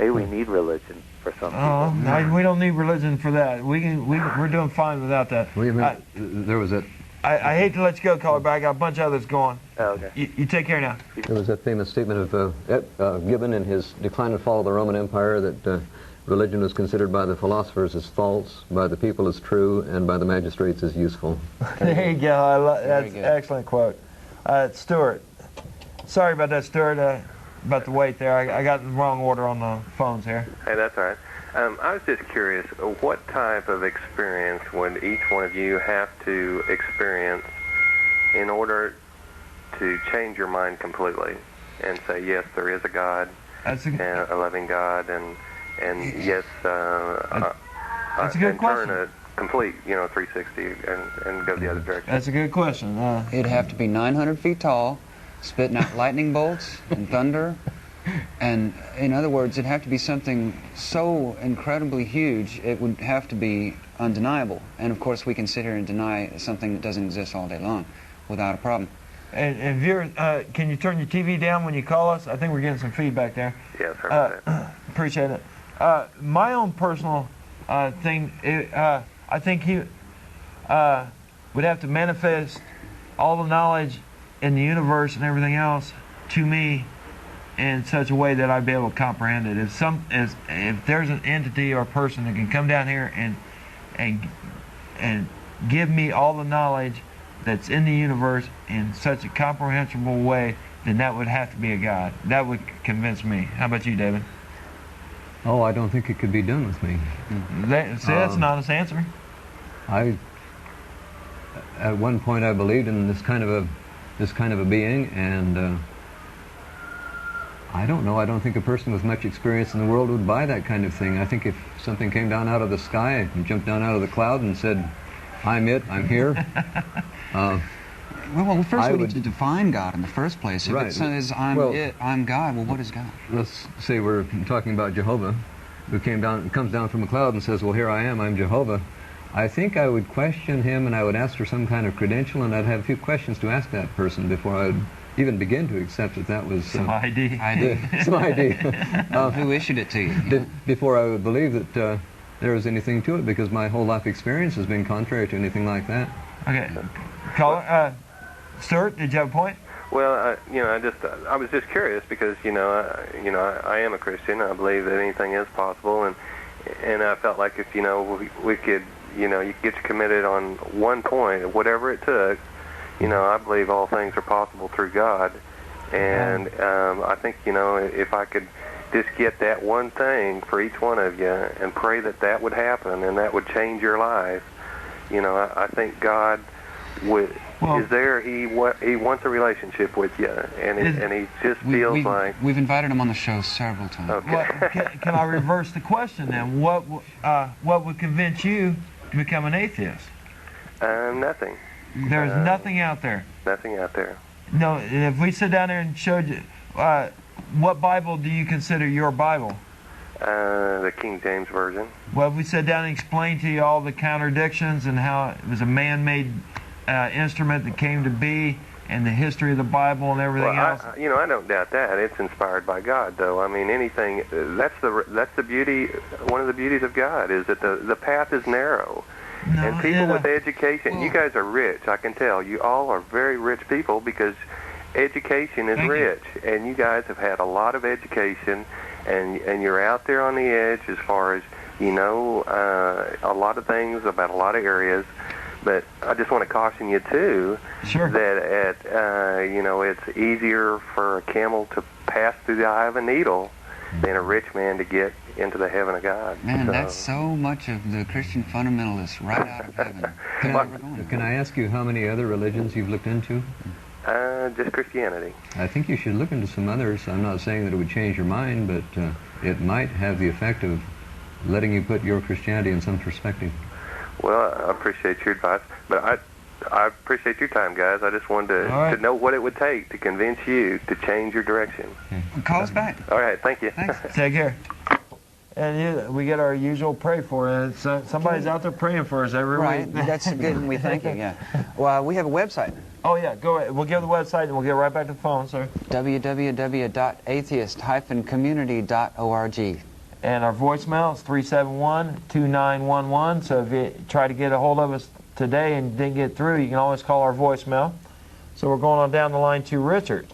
we need religion for some people. No, we don't need religion for that. We're doing fine without that. There was that. I hate to let you go, caller, but I got a bunch of others going. Oh, okay. You take care now. There was that famous statement of Gibbon in his Decline and Fall of the Roman Empire that religion was considered by the philosophers as false, by the people as true, and by the magistrates as useful. There you go. That's an excellent quote. Stewart. Sorry about that, Stewart, about the wait there. I got the wrong order on the phones here. Hey, that's all right. I was just curious, what type of experience would each one of you have to experience in order to change your mind completely and say, yes, there is a God, and a loving God, and yes, that's a good question. Turn a complete, 360 and go the other direction. That's a good question. It'd have to be 900 feet tall, spitting out lightning bolts and thunder. And in other words, it'd have to be something so incredibly huge, it would have to be undeniable. And of course, we can sit here and deny something that doesn't exist all day long without a problem. And if you're, can you turn your TV down when you call us? I think we're getting some feedback there. Yeah, sorry about that. Appreciate it. My own personal thing, I think he would have to manifest all the knowledge in the universe and everything else to me in such a way that I'd be able to comprehend it. If there's an entity or a person that can come down here and give me all the knowledge that's in the universe in such a comprehensible way, then that would have to be a God. That would convince me. How about you, David? Oh, I don't think it could be done with me. That's an honest answer. At one point, I believed in this kind of a being, and I don't know. I don't think a person with much experience in the world would buy that kind of thing. I think if something came down out of the sky and jumped down out of the cloud and said, "I'm it. I'm here." Well, first we need to define God in the first place. If it says, I'm God, well, what is God? Let's say we're talking about Jehovah, who comes down from a cloud and says, well, here I am, I'm Jehovah. I think I would question him, and I would ask for some kind of credential, and I'd have a few questions to ask that person before I would even begin to accept that was some ID. Some ID. Who issued it to you? Before I would believe that there was anything to it, because my whole life experience has been contrary to anything like that. Okay. Caller, Stewart, did you have a point? Well, I was just curious because, I am a Christian. I believe that anything is possible, and I felt like if, we could, you get committed on one point, whatever it took, I believe all things are possible through God, and I think, if I could just get that one thing for each one of you and pray that would happen and that would change your life, I think God is there. He wants a relationship with you, and he just feels like... We've invited him on the show several times. Okay. Well, can I reverse the question then? What would convince you to become an atheist? Nothing. There's nothing out there. Nothing out there. No, if we sit down there and showed you, what Bible do you consider your Bible? The King James Version. Well, if we sit down and explain to you all the contradictions and how it was a man-made instrument that came to be, and the history of the Bible and everything else. I don't doubt that. It's inspired by God, though. I mean, anything. That's the beauty. One of the beauties of God is that the path is narrow, and people with education. You guys are rich. I can tell. You all are very rich people because education is rich, and you guys have had a lot of education, and you're out there on the edge as far as a lot of things about a lot of areas. But I just want to caution you, too, that it's easier for a camel to pass through the eye of a needle being a rich man to get into the heaven of God. Man, so, that's so much of the Christian fundamentalists right out of heaven. Can I ask you how many other religions you've looked into? Just Christianity. I think you should look into some others. I'm not saying that it would change your mind, but it might have the effect of letting you put your Christianity in some perspective. Well, I appreciate your advice, but I appreciate your time, guys. I just wanted to know what it would take to convince you to change your direction. Call us back. All right, thank you. Thanks. Take care. And we get our usual pray for it. Somebody's out there praying for us every Right, week. that's good, and we thank you, yeah. Well, we have a website. Oh, yeah, go ahead. We'll give the website, and we'll get right back to the phone, sir. www.atheist-community.org. And our voicemail is 371-2911. So if you try to get a hold of us today and didn't get through, you can always call our voicemail. So we're going on down the line to Richard.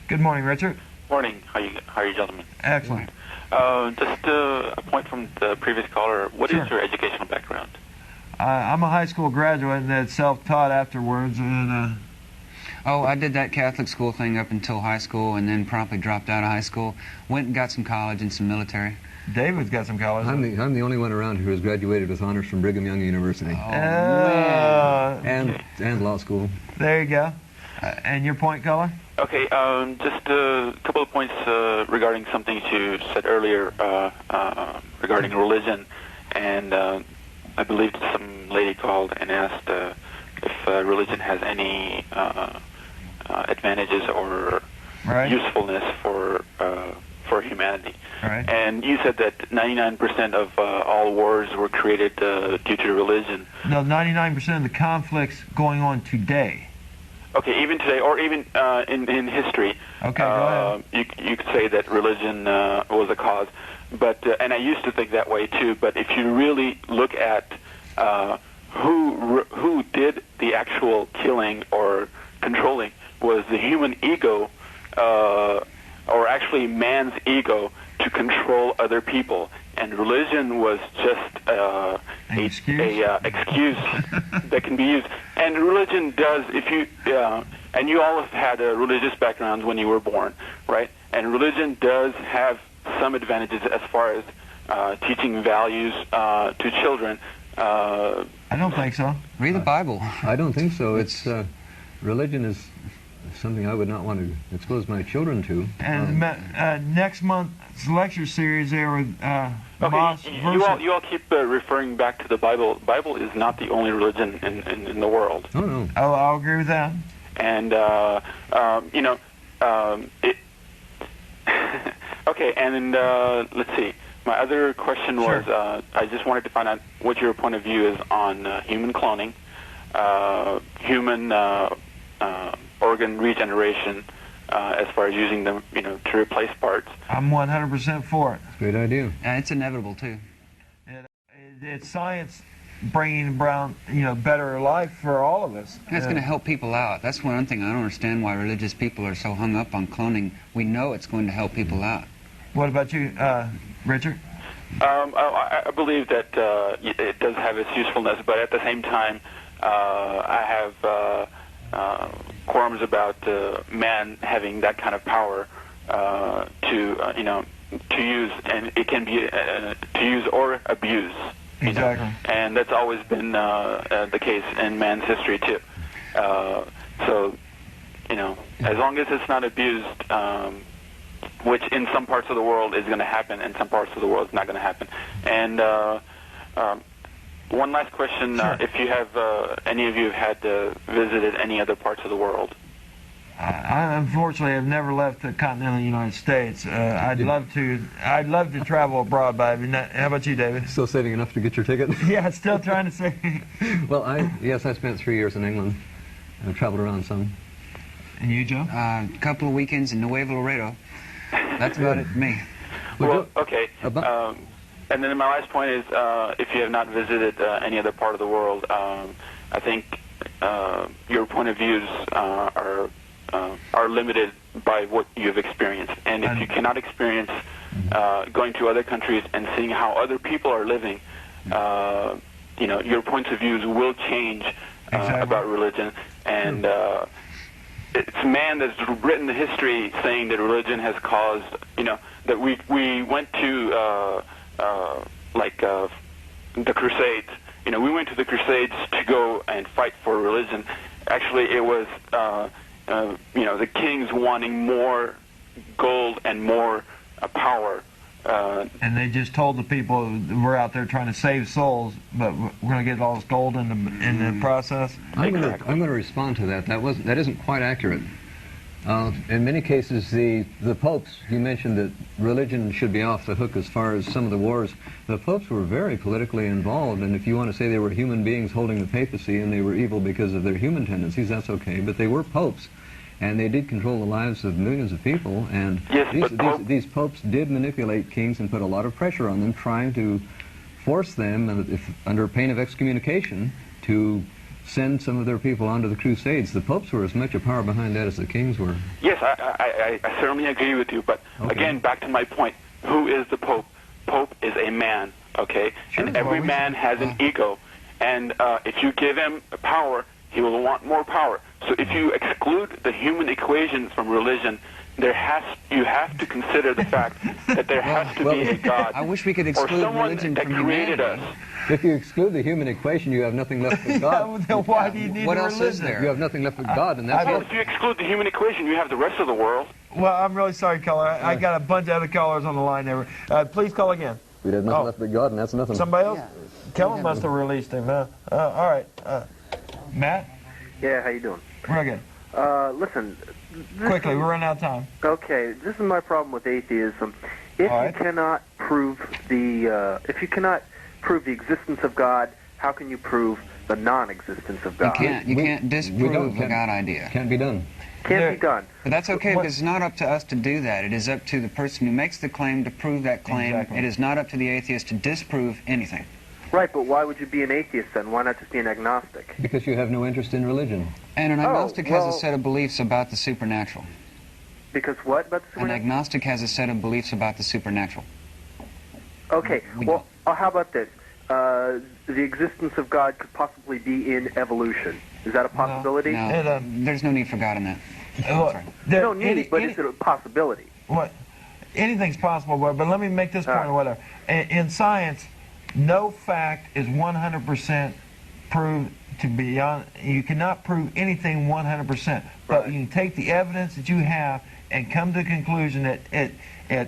Good morning, Richard. Morning. How are you gentlemen? Excellent. Just a point from the previous caller. What is your educational background? I'm a high school graduate and then self-taught afterwards. And Oh, I did that Catholic school thing up until high school and then promptly dropped out of high school. Went and got some college and some military. David's got some college. I'm the only one around who has graduated with honors from Brigham Young University. Oh, man. And law school. There you go. And your point, caller? Okay, just a couple of points regarding something you said earlier regarding religion. And I believe some lady called and asked if religion has any advantages or usefulness for humanity. Right. And you said that 99% of all wars were created due to religion. No, 99% of the conflicts going on today. Okay, even today, or even in history, okay, go ahead. You could say that religion was a cause. But and I used to think that way too. But if you really look at who did the actual killing or controlling, was the human ego, or actually man's ego, to control other people. And religion was just a excuse that can be used. And religion does, if you, and you all have had religious backgrounds when you were born, right? And religion does have some advantages as far as teaching values to children. I don't think so. Read the Bible. I don't think so. It's religion is something I would not want to expose my children to. And next month's lecture series there with you all keep referring back to the Bible. Bible is not the only religion in the world. Oh, no. I'll agree with that. And okay, and let's see. My other question was, I just wanted to find out what your point of view is on human cloning, human organ regeneration, as far as using them, to replace parts. I'm 100% for it. Great idea. And it's inevitable too. It's science bringing around, better life for all of us. And it's going to help people out. That's one thing I don't understand why religious people are so hung up on cloning. We know it's going to help people out. What about you, Richard? I believe that it does have its usefulness, but at the same time, I have qualms about man having that kind of power to use, and it can be to use or abuse. Exactly. And that's always been the case in man's history too. So, as long as it's not abused, which in some parts of the world is going to happen, and some parts of the world is not going to happen. And one last question: if you have any of you have had visited any other parts of the world? I unfortunately have never left the continental United States. I'd love to travel abroad, but how about you, David? Still saving enough to get your ticket? Yeah, still trying to save. Well, I spent 3 years in England. I've traveled around some. And you, Joe? A couple of weekends in Nuevo Laredo. That's about it for me. Well, okay. And then my last point is, if you have not visited any other part of the world, I think your point of views are limited by what you've experienced. And if you cannot experience going to other countries and seeing how other people are living, your points of views will change about religion. And it's man that's written the history saying that religion has caused, that we went to the Crusades. You know, we went to the Crusades to go and fight for religion. Actually, it was the kings wanting more gold and more power. And they just told the people we're out there trying to save souls, but we're going to get all this gold in the process. I'm going to respond to that. That isn't quite accurate. In many cases, the popes, you mentioned that religion should be off the hook as far as some of the wars. The popes were very politically involved, and if you want to say they were human beings holding the papacy and they were evil because of their human tendencies, that's okay, but they were popes. And they did control the lives of millions of people, and these popes did manipulate kings and put a lot of pressure on them, trying to force them, under pain of excommunication, to send some of their people onto the Crusades. The popes were as much a power behind that as the kings were. Yes, I certainly agree with you, but again, back to my point, who is the pope? Pope is a man, okay? Sure, and every man has an ego, and if you give him power, he will want more power. So if you exclude the human equation from religion, you have to consider the fact that there has to be a God. I wish we could exclude religion that from created humanity. us. If you exclude the human equation, you have nothing left but God. Then why do you need what a else religion? is there? You have nothing left but God, and that's If you exclude the human equation, you have the rest of the world. Well, I'm really sorry, caller. I got a bunch of other callers on the line there. Please call again. We'd have nothing left but God, and that's nothing. Somebody else? Kellen must have released him, huh? All right. Matt? Yeah, how you doing? Real good. Listen. Quickly, we're running out of time. Okay, this is my problem with atheism. If you cannot prove the existence of God, how can you prove the non-existence of God? You can't disprove the God idea. Can't be done. Can't be done. But that's okay, because it's not up to us to do that. It is up to the person who makes the claim to prove that claim. Exactly. It is not up to the atheist to disprove anything. Right, but why would you be an atheist then? Why not just be an agnostic? Because you have no interest in religion. And an agnostic has a set of beliefs about the supernatural. Because what about the supernatural? An agnostic has a set of beliefs about the supernatural. Okay, how about this? The existence of God could possibly be in evolution. Is that a possibility? No, there's no need for God in that. No need, but is it a possibility? What? Anything's possible, but let me make this point or whatever. In science, no fact is 100% proved to be on. You cannot prove anything 100%, but you can take the evidence that you have and come to the conclusion that at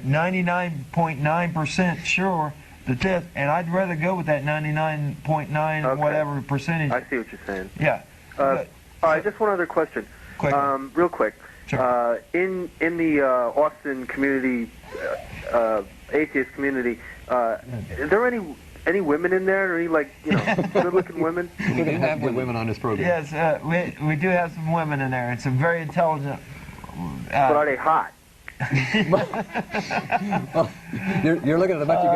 99.9% sure that this, and I'd rather go with that 99.9 whatever percentage. I see what you're saying. Yeah. All right, just one other question. Real quick. Sure. In the Austin community, atheist community, are there any women in there? Any good-looking women? We do have women on this program. Yes, we do have some women in there. It's a very intelligent. But are they hot? You're looking at a bunch of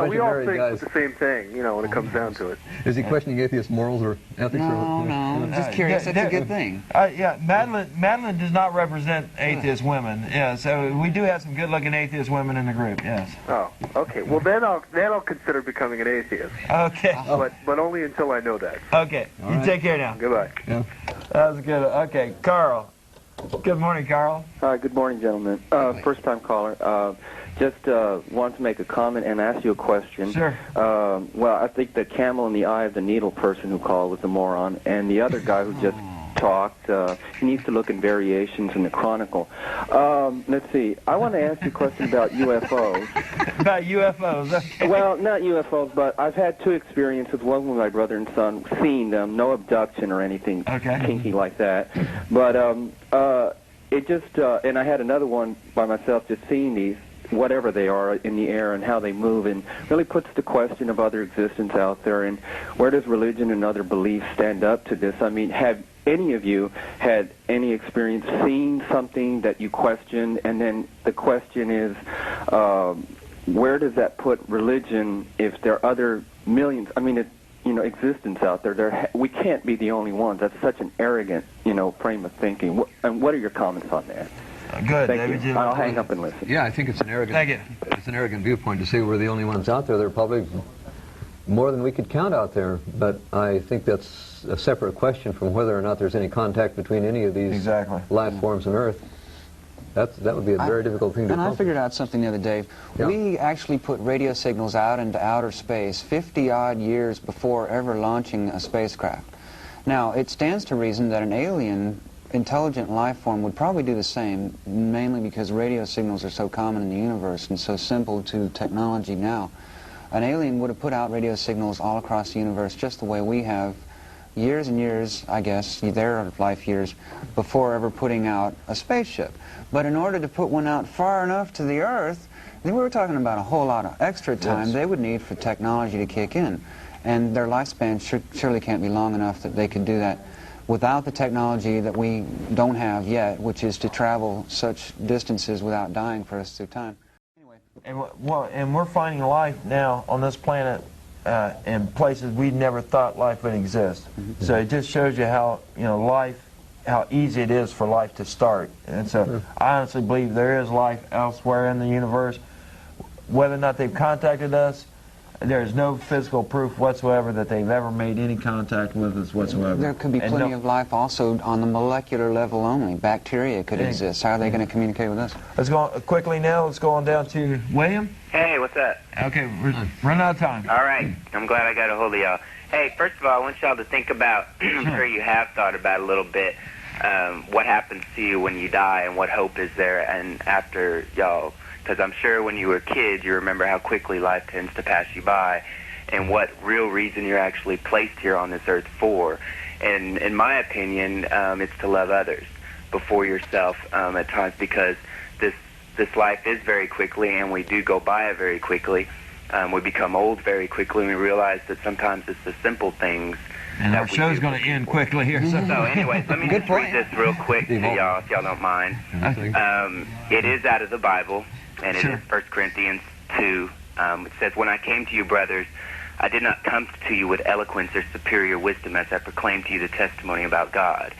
we all think the same thing, when it comes down to it. Is he questioning atheist morals or ethics? No, I'm just curious. That's a good thing. Madalyn does not represent atheist women. Yeah, so we do have some good-looking atheist women in the group. Yes. Oh, okay. Well, then I'll consider becoming an atheist. Okay. But only until I know that. Okay. You take care now. Goodbye. Yeah. That was good. Okay, Carl. Good morning, Carl. Good morning, gentlemen. First-time caller. Just wanted to make a comment and ask you a question. Sure. Well, I think the camel in the eye of the needle person who called was a moron, and the other guy who just talked, he needs to look in variations in the Chronicle. Let's see. I want to ask you a question about UFOs. About UFOs, okay. Well, not UFOs, but I've had two experiences, one with my brother and son, seeing them, no abduction or anything kinky like that. But it just, and I had another one by myself, just seeing these, whatever they are, in the air and how they move, and really puts the question of other existence out there, and where does religion and other beliefs stand up to this? I mean, have any of you had any experience seeing something that you question, and then the question is, where does that put religion if there are other millions, existence out there? We can't be the only ones. That's such an arrogant, frame of thinking. And what are your comments on that? Good. Thank you. I'll hang up and listen. Yeah, I think it's an arrogant. It's an arrogant viewpoint to say we're the only ones out there. There are probably more than we could count out there. But I think that's a separate question from whether or not there's any contact between any of these life forms on Earth. That would be a very difficult thing to accomplish. And I figured out something the other day. Yeah. We actually put radio signals out into outer space 50-odd years before ever launching a spacecraft. Now, it stands to reason that an alien intelligent life form would probably do the same, mainly because radio signals are so common in the universe and so simple to technology now. An alien would have put out radio signals all across the universe just the way we have, years and years, I guess, their life years, before ever putting out a spaceship. But in order to put one out far enough to the Earth, we were talking about a whole lot of extra time they would need for technology to kick in. And their lifespan surely can't be long enough that they could do that without the technology that we don't have yet, which is to travel such distances without dying for us through time. Anyway. And we're finding life now on this planet in places we never thought life would exist. Mm-hmm. So it just shows you how, how easy it is for life to start. And so I honestly believe there is life elsewhere in the universe. Whether or not they've contacted us, there is no physical proof whatsoever that they've ever made any contact with us whatsoever. There could be plenty of life also on the molecular level only. Bacteria could exist. How are they going to communicate with us? Let's go quickly now. Let's go on down to William. Hey, what's up? Okay, we're running out of time. All right. I'm glad I got a hold of y'all. Hey, first of all, I want y'all to think about, I'm sure you have thought about a little bit, what happens to you when you die and what hope is there and after y'all. Because I'm sure when you were kids, you remember how quickly life tends to pass you by and what real reason you're actually placed here on this earth for. And in my opinion, it's to love others before yourself at times, because this life is very quickly, and we do go by it very quickly. We become old very quickly, and we realize that sometimes it's the simple things. And our show's going to end quickly here. So anyways, let me just read this real quick to y'all, if y'all don't mind. It is out of the Bible. And it is 1 Corinthians 2. It says, "When I came to you, brothers, I did not come to you with eloquence or superior wisdom as I proclaimed to you the testimony about God.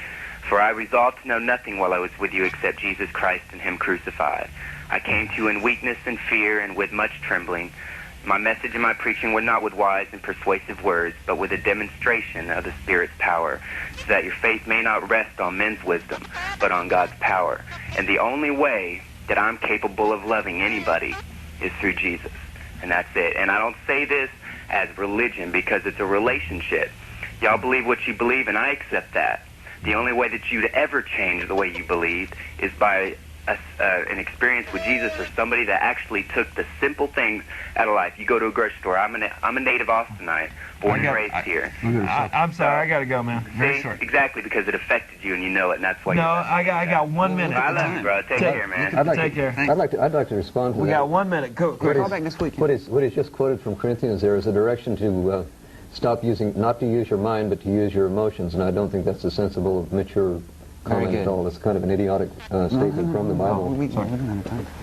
For I resolved to know nothing while I was with you except Jesus Christ and Him crucified. I came to you in weakness and fear and with much trembling. My message and my preaching were not with wise and persuasive words, but with a demonstration of the Spirit's power, so that your faith may not rest on men's wisdom, but on God's power. And the only way that I'm capable of loving anybody is through Jesus." And that's it. And I don't say this as religion, because it's a relationship. Y'all believe what you believe, and I accept that. The only way that you'd ever change the way you believed is by an experience with Jesus, or somebody that actually took the simple things out of life. You go to a grocery store. I'm a native Austinite, born and raised here. I'm sorry, I got to go, man. Very short. Exactly, because it affected you, and you know it, and that's why. No, I got 1 minute. I love you, bro. Take care, man. Take care. I'd like to respond to that. We got 1 minute. Call back next week. What is just quoted from Corinthians there is a direction to not to use your mind, but to use your emotions, and I don't think that's a sensible, mature comment at all. It's kind of an idiotic statement from the Bible.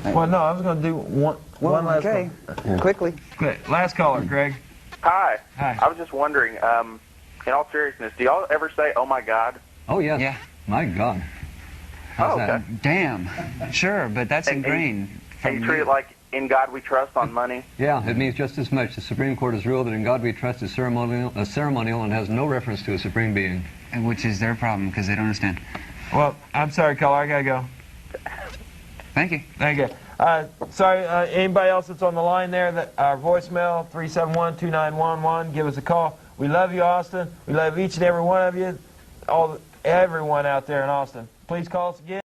Well, no, I was going to do one last call. Quickly. Last caller, Greg. Hi. Hi. I was just wondering, in all seriousness, do y'all ever say, "Oh my God"? Oh, yes. Yeah. My God. How's that? Damn. Sure, but that's ingrained. And you treat it like "In God We Trust" on money? Yeah, it means just as much. The Supreme Court has ruled that "In God We Trust" is ceremonial and has no reference to a supreme being. And which is their problem, because they don't understand. Well, I'm sorry, caller. I got to go. Thank you. Thank you. Sorry, anybody else that's on the line there, that our voicemail, 371-2911, give us a call. We love you, Austin. We love each and every one of you, everyone out there in Austin. Please call us again.